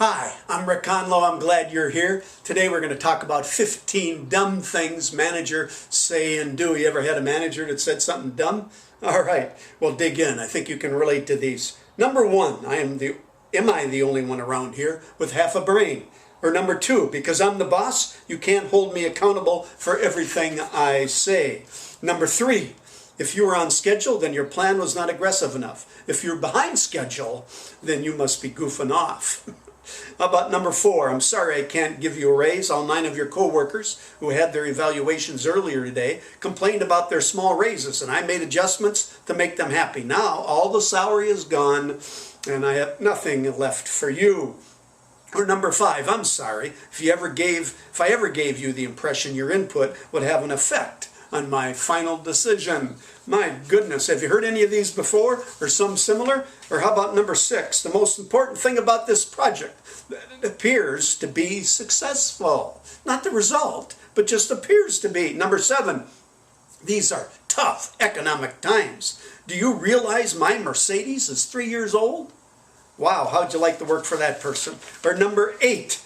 Hi, I'm Rick Conlow. I'm glad you're here. Today we're going to talk about 15 dumb things managers say and do. You ever had a manager that said something dumb? All right, well dig in. I think you can relate to these. Number one, am I the only one around here with half a brain? Or number two, because I'm the boss, you can't hold me accountable for everything I say. Number three, if you were on schedule, then your plan was not aggressive enough. If you're behind schedule, then you must be goofing off. How about number four? I'm sorry I can't give you a raise. All 9 of your coworkers who had their evaluations earlier today complained about their small raises, and I made adjustments to make them happy. Now all the salary is gone, and I have nothing left for you. Or number five, I'm sorry if I ever gave you the impression your input would have an effect on my final decision. My goodness, have you heard any of these before or some similar? Or how about number six, the most important thing about this project, it appears to be successful. Not the result, but just appears to be. Number seven, these are tough economic times. Do you realize my Mercedes is 3 years old? Wow, how'd you like to work for that person? Or number eight,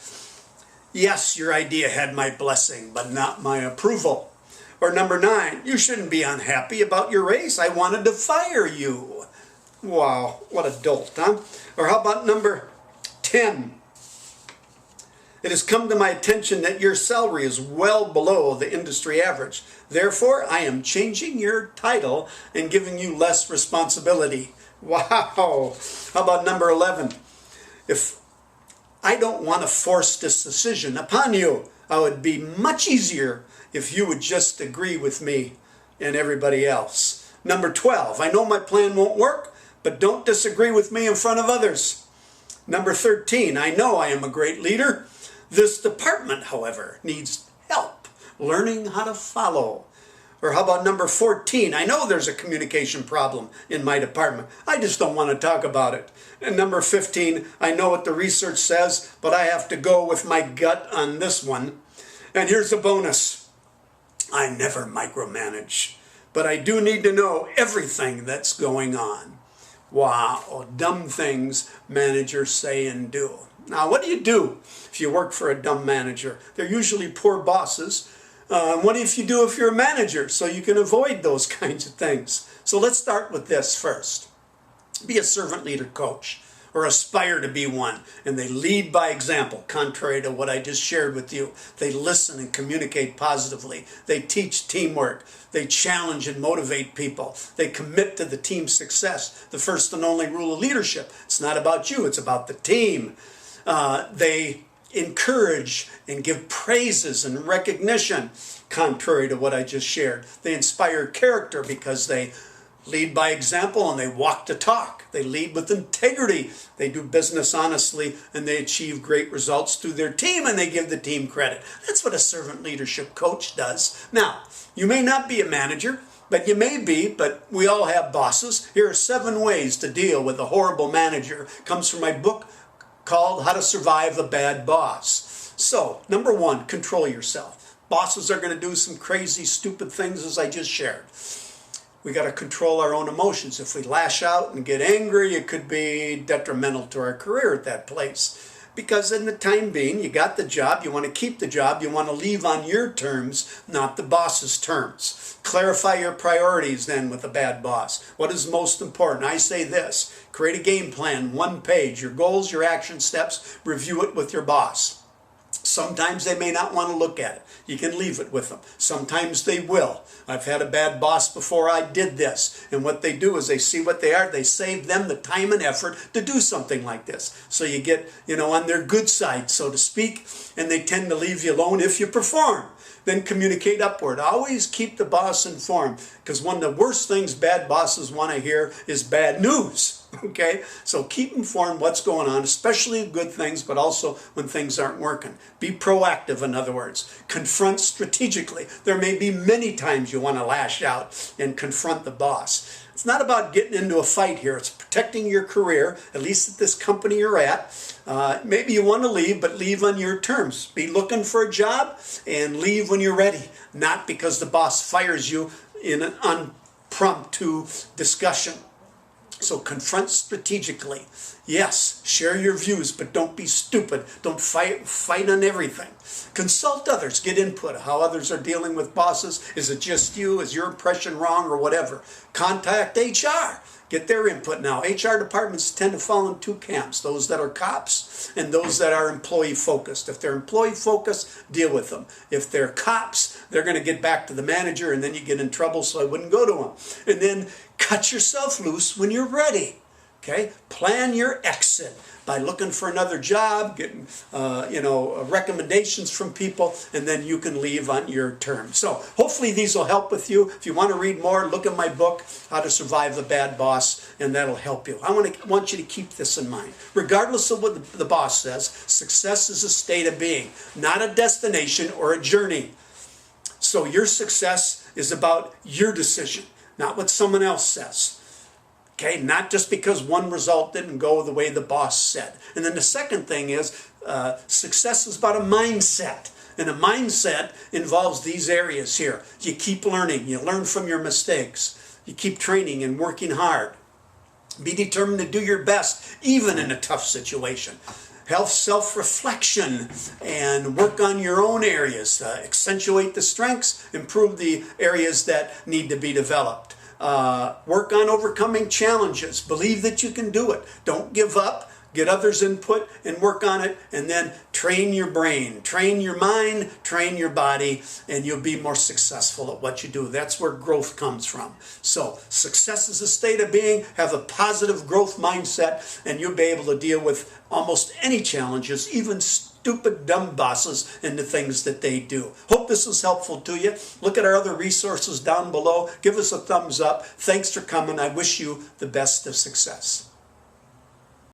yes, your idea had my blessing, but not my approval. Or number 9, you shouldn't be unhappy about your raise. I wanted to fire you. Wow, what a dolt, huh? Or how about number 10? It has come to my attention that your salary is well below the industry average. Therefore, I am changing your title and giving you less responsibility. Wow. How about number 11? If I don't want to force this decision upon you, it would be much easier if you would just agree with me and everybody else. Number 12, I know my plan won't work, but don't disagree with me in front of others. Number 13, I know I am a great leader. This department, however, needs help learning how to follow. Or how about number 14, I know there's a communication problem in my department. I just don't want to talk about it. And number 15, I know what the research says, but I have to go with my gut on this one. And here's a bonus. I never micromanage, but I do need to know everything that's going on. Wow, dumb things managers say and do. Now, what do you do if you work for a dumb manager? They're usually poor bosses. What if you do if you're a manager so you can avoid those kinds of things? So let's start with this first. Be a servant leader coach, or aspire to be one, and they lead by example, contrary to what I just shared with you. They listen and communicate positively. They teach teamwork. They challenge and motivate people. They commit to the team's success. The first and only rule of leadership, it's not about you, it's about the team. They encourage and give praises and recognition, contrary to what I just shared. They inspire character because they lead by example and they walk the talk. They lead with integrity. They do business honestly and they achieve great results through their team and they give the team credit. That's what a servant leadership coach does. Now, you may not be a manager, but you may be, but we all have bosses. Here are 7 ways to deal with a horrible manager. Comes from my book called How to Survive a Bad Boss. So, number 1, control yourself. Bosses are going to do some crazy, stupid things as I just shared. We got to control our own emotions. If we lash out and get angry, it could be detrimental to our career at that place. Because in the time being, you got the job, you want to keep the job, you want to leave on your terms, not the boss's terms. Clarify your priorities then with a bad boss. What is most important? I say this, create a game plan, 1 page, your goals, your action steps, review it with your boss. Sometimes they may not want to look at it. You can leave it with them. Sometimes they will. I've had a bad boss before I did this. And what they do is they see what they are. They save them the time and effort to do something like this. So you get, on their good side, so to speak. And they tend to leave you alone if you perform. Then communicate upward. Always keep the boss informed. Because one of the worst things bad bosses want to hear is bad news. Okay, so keep informed what's going on, especially good things, but also when things aren't working. Be proactive, in other words. Confront strategically. There may be many times you want to lash out and confront the boss. It's not about getting into a fight here. It's protecting your career, at least at this company you're at. Maybe you want to leave, but leave on your terms. Be looking for a job and leave when you're ready, not because the boss fires you in an impromptu discussion. So confront strategically. Yes, share your views, but don't be stupid. Don't fight on everything. Consult others. Get input. How others are dealing with bosses. Is it just you? Is your impression wrong or whatever? Contact HR. Get their input now. HR departments tend to fall in two camps. Those that are cops and those that are employee focused. If they're employee focused, deal with them. If they're cops, they're going to get back to the manager and then you get in trouble, so I wouldn't go to them. And then cut yourself loose when you're ready. Okay? Plan your exit by looking for another job, getting recommendations from people, and then you can leave on your terms. So hopefully these will help with you. If you want to read more, look at my book, How to Survive the Bad Boss, and that'll help you. I want you to keep this in mind. Regardless of what the boss says, success is a state of being, not a destination or a journey. So your success is about your decision, not what someone else says. Okay, not just because one result didn't go the way the boss said. And then the second thing is success is about a mindset. And a mindset involves these areas here. You keep learning. You learn from your mistakes. You keep training and working hard. Be determined to do your best, even in a tough situation. Have self-reflection and work on your own areas. Accentuate the strengths, improve the areas that need to be developed. Work on overcoming challenges. Believe that you can do it. Don't give up. Get others' input and work on it. And then train your brain, train your mind, train your body, and you'll be more successful at what you do. That's where growth comes from. So success is a state of being. Have a positive growth mindset, and you'll be able to deal with almost any challenges, even stupid, dumb bosses and the things that they do. Hope this was helpful to you. Look at our other resources down below. Give us a thumbs up. Thanks for coming. I wish you the best of success.